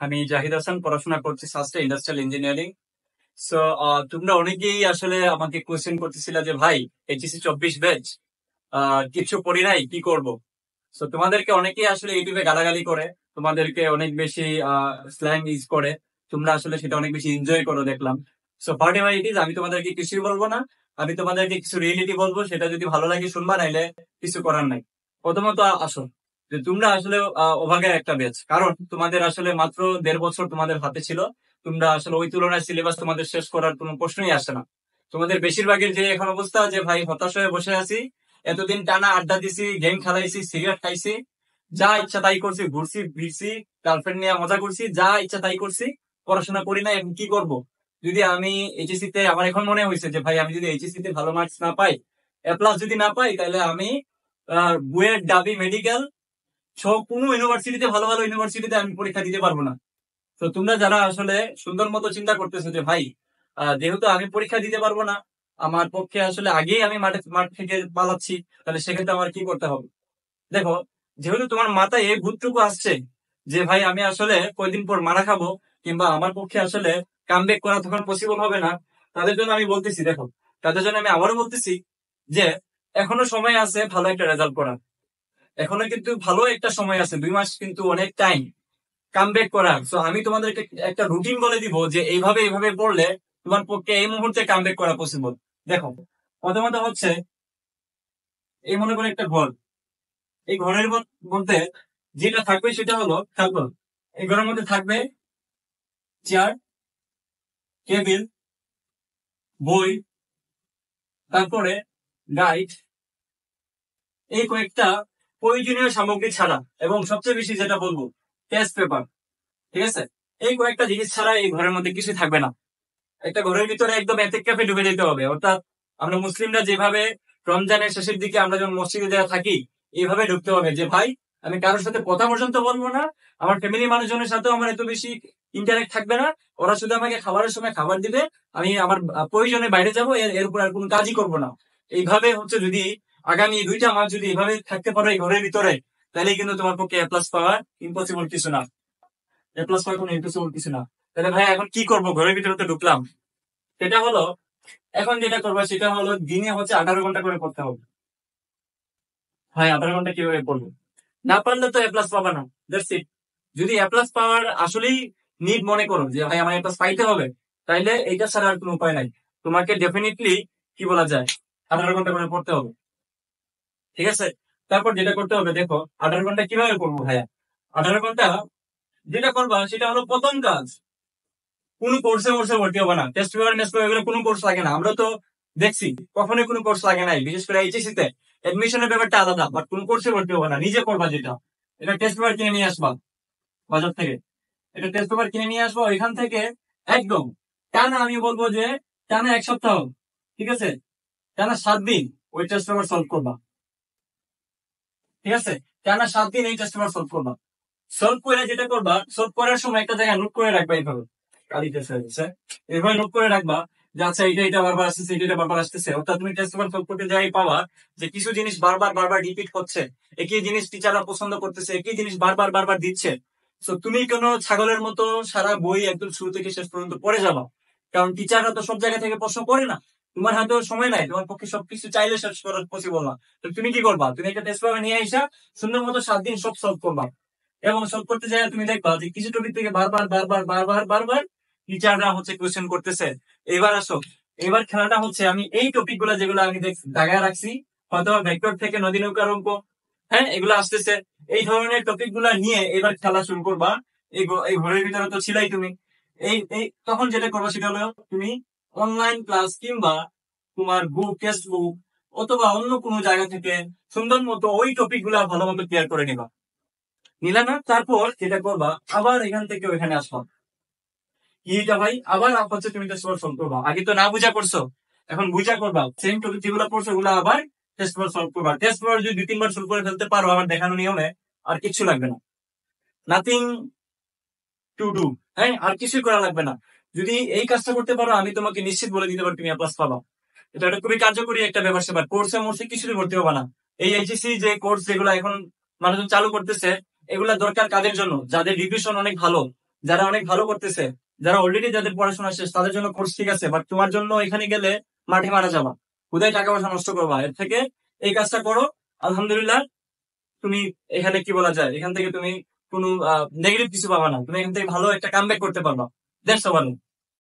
আমি জাহিদ হাসান, পড়াশোনা করছি সাস্টে ইন্ডাস্ট্রিয়াল ইঞ্জিনিয়ারিং। সো তোমরা অনেকেই আসলে আমাকে কোয়েশ্চেন করতেছিল যে ভাই, এইচএসসি 24 ব্যাচ, কিছু পড়ি নাই, কি করব? সো তোমাদেরকে অনেকেই আসলে ইউটিউবে গালাগালি করে, তোমাদেরকে অনেক বেশি স্ল্যাং ইউজ করে। তোমরা আসলে সেটা অনেক বেশি এনজয় করো দেখলাম। So what ever it is, আমি তোমাদেরকে কিছুই বলবো না। আমি তোমাদেরকে কিছু রিয়েলিটি বলবো, সেটা যদি ভালো লাগে শুনবা, নাইলে কিছু করার নাই। প্রথমত আসো, যে তোমরা আসলে অভাগের একটা ব্যাচ, কারণ তোমাদের আসলে মাত্র 1.5 বছর তোমাদের হাতে ছিল। তোমরা আসলে ওই তুলনায় সিলেবাস তোমাদের শেষ করার কোনো প্রশ্নই আসে না। তোমাদের বেশিরভাগের যে এখন অবস্থা, যে ভাই হতাশ হয়ে বসে আছি, এতদিন টানা আড্ডা দিছি, গেম খেলাইছি, সিগারেট খাইছি, যা ইচ্ছা তাই করছি, ঘুরছি ফিরছি, গার্লফ্রেন্ড নিয়ে মজা করছি, যা ইচ্ছা তাই করছি, পড়াশোনা করি না, এখন কি করব? যদি আমি এইচএসসি তে, আমার এখন মনে হয়েছে যে ভাই, আমি যদি এইচএসসি তে ভালো মার্কস না পাই, এ প্লাস যদি না পাই, তাহলে আমি বুয়েট, ডাবি, মেডিকেল সব কোনো ইউনিভার্সিটিতে, ভালো ভালো ইউনিভার্সিটিতে আমি পরীক্ষা দিতে পারবো না। তো তোমরা যারা আসলে সুন্দর মতো চিন্তা করতেছো যে ভাই, যেহেতু আমি পরীক্ষা দিতে পারবো না, আমার পক্ষে আসলে আগেই আমি মাঠ থেকে পালাচ্ছি, তাহলে সেক্ষেত্রে আমার কি করতে হবে? দেখো, যেহেতু তোমার মাথায় এই ভূতটুকু আসছে যে ভাই, আমি আসলে কয়দিন পর মারা খাবো, কিংবা আমার পক্ষে আসলে কামব্যাক করা তখন পসিবল হবে না, তাদের জন্য আমি বলতেছি, দেখো, তাদের জন্য আমি আবারও বলতেছি যে এখনো সময় আছে ভালো একটা রেজাল্ট করার। এখনো কিন্তু ভালো একটা সময় আছে, 2 মাস কিন্তু অনেক টাইম কামব্যাক করার। সো আমি তোমাদেরকে একটা রুটিন বলে দিব যে এইভাবে এইভাবে পড়লে তোমার পক্ষে এই মুহূর্তে কামব্যাক করা পসিবল। দেখো, প্রথমত হচ্ছে, এই মনে করে একটা ঘর, এই ঘরের মধ্যে যেটা থাকবে সেটা হলো, থাকবে, এই ঘরের মধ্যে থাকবে চেয়ার, টেবিল, বই, তারপরে গাইড, এই কয়েকটা প্রয়োজনীয় সামগ্রী ছাড়া, এবং সবচেয়ে বেশি যেটা বলবো, টেস্ট পেপার। ঠিক আছে? এই কয়েকটা জিনিস ছাড়া এই ঘরের মধ্যে কিছু থাকবে না। একটা ঘরের ভিতরে একদম এতেক কাপে ডুবে যেতে হবে, অর্থাৎ আমরা মুসলিমরা যেভাবে রমজানের শেষের দিকে আমরা যখন মসজিদে যারা থাকি, এইভাবে ঢুকতে হবে যে ভাই, আমি কারোর সাথে কথা পর্যন্ত বলবো না, আমার ফ্যামিলি মানুষজনের সাথেও আমার এত বেশি ইন্টারেক্ট থাকবে না, ওরা শুধু আমাকে খাবারের সময় খাবার দিবে, আমি আমার প্রয়োজনে বাইরে যাবো, এর উপর আর কোনো কাজই করবো না। এইভাবে হচ্ছে, যদি আগামী 2টা মাস যদি এইভাবে থাকতে পারো এই ঘরের ভিতরে, তাহলে কিন্তু তোমার পক্ষে এ প্লাস পাওয়া ইম্পসিবল কিছু না। এ প্লাস পাওয়া কোনো ইম্পসিবল কিছু না। তাহলে ভাই, এখন কি করবো? ঘরের ভিতরে তো ঢুকলাম, সেটা হলো, এখন যেটা করবো সেটা হলো, দিনে হচ্ছে 18 ঘন্টা করে পড়তে হবে। ভাই, 18 ঘন্টা কিভাবে পড়বো? না পারলে তো এ প্লাস পাবা না, দ্যাটস ইট। যদি এ প্লাস পাওয়ার আসলেই নিড মনে করো যে ভাই আমার এ প্লাস পাইতে হবে, তাইলে এইটা ছাড়া আর কোনো উপায় নাই। তোমাকে ডেফিনেটলি, কি বলা যায়, 18 ঘন্টা করে পড়তে হবে। ঠিক আছে? তারপর যেটা করতে হবে, দেখো, 18 ঘন্টা কিভাবে পড়বো ভাইয়া? 18 ঘন্টা যেটা করবা সেটা হলো, প্রথম কাজ, কোনো কোর্সে কোর্সে ভর্তি হবে না। টেস্ট পেপার মেস্ট পেপার এগুলো কোনো কোর্স লাগে না, আমরা তো দেখছি কখনোই কোনো কোর্স লাগে নাই। বিশেষ করে এইচএসসি তে এডমিশনের ব্যাপারটা আলাদা, বাট কোনো কোর্সে ভর্তি হবে না, নিজে করবা যেটা। এটা টেস্ট পেপার কিনে নিয়ে আসবা বাজার থেকে, এটা টেস্ট পেপার কিনে নিয়ে আসবো এখান থেকে, একদম টানা, আমি বলবো যে টানা 1 সপ্তাহ, ঠিক আছে, টানা 7 দিন ওই টেস্ট পেপার সলভ করবা। ঠিক আছে? টানা 7 দিন এই টেস্ট পেপার সলভ করবা। সলভ করে যেটা করবা, সলভ করার সময় একটা জায়গায় নোট করে রাখবা, এইভাবে কালিতে ফেলছে, এইভাবে নোট করে রাখবা যে আচ্ছা, এটা এটা বারবার আসতেছে, এটা এটা বারবার আসতেছে। অর্থাৎ তুমি টেস্ট পেপার সলভ করতে যাই পাওয়া যে কিছু জিনিস বারবার বারবার রিপিট হচ্ছে, একই জিনিস টিচাররা পছন্দ করতেছে, একই জিনিস বারবার বারবার দিচ্ছে। তো তুমি কোনো ছাগলের মতো সারা বই একদম শুরু থেকে শেষ পর্যন্ত পড়ে যাবা, কারণ টিচাররা তো সব জায়গা থেকে প্রশ্ন করে না। তোমার হাতেও সময় নাই, তোমার পক্ষে সবকিছু চাইলে শেষ করা পসিবল না। তো তুমি কি করবা? তুমি একটা টেস্ট পেপার নিয়ে আইসা সুন্দর মতো 7 দিন সব সলভ করবা, এবং সলভ করতে যাই তুমি দেখবা যে কিছু টপিক থেকে বারবার বারবার বারবার বারবার টিচাররা হচ্ছে কোয়েশ্চেন করতেছে। এবার আসো, এবার খেলাটা হচ্ছে, আমি এই টপিক গুলা যেগুলো আমি দাগায় রাখছি, হয়তো ভেক্টর থেকে নদী নৌকার অঙ্ক, হ্যাঁ, এগুলো আসতেছে, এই ধরনের টপিক গুলা নিয়ে এবার খেলা শুরু করবা। এই ঘরের ভিতরে তো ছিলাই তুমি। এই এই তখন যেটা করবা সেটা হলো, তুমি অনলাইন ক্লাস কিংবা তোমার বুক, টেক্সট বুক, অথবা অন্য কোনো জায়গা থেকে সুন্দর মতো ওই টপিক গুলা ভালো মতো ক্লিয়ার করে নিবা। নিলা না? তারপর যেটা করবা, আবার এখান থেকে ওইখানে আসবা। কিটা ভাই, আবার হচ্ছে তুমি টেস্ট পেপার সলভ করবা। আগে তো না বুঝা করছো, এখন বুঝা করবা। সেম টপিক যেগুলো পড়ছো ওগুলো আবার টেস্ট পেপার সলভ করবা। টেস্ট পেপার যদি 2-3 বার সলভ করে ফেলতে পারো আমার দেখানো নিয়মে, আর কিছু লাগবে না, নাথিং টু ডু। হ্যাঁ, আর কিছুই করা লাগবে না। যদি এই কাজটা করতে পারো, আমি তোমাকে নিশ্চিত বলে দিতে পারো তুমি এ প্লাস পাবা। এটা একটা খুবই কার্যকরী একটা ব্যাপার সেবার। কোর্সে মোর্সে কিছুই ভর্তি হবা না। এই এইচএসসি যে কোর্স যেগুলো এখন মানুষজন চালু করতেছে, এগুলা দরকার কাদের জন্য? যাদের রিভিশন অনেক ভালো, যারা অনেক ভালো করতেছে, যারা অলরেডি যাদের পড়াশোনা শেষ, তাদের জন্য কোর্স ঠিক আছে, বাট তোমার জন্য এখানে গেলে মাঠে মারা যাবা, কোথায় টাকা পয়সা নষ্ট করবা, এর থেকে এই কাজটা করো। আলহামদুলিল্লাহ, তুমি এখানে কি বলা যায়, এখান থেকে তুমি কোনো নেগেটিভ কিছু পাবা না, তুমি এখান থেকে ভালো একটা কামব্যাক করতে পারবা। That's all.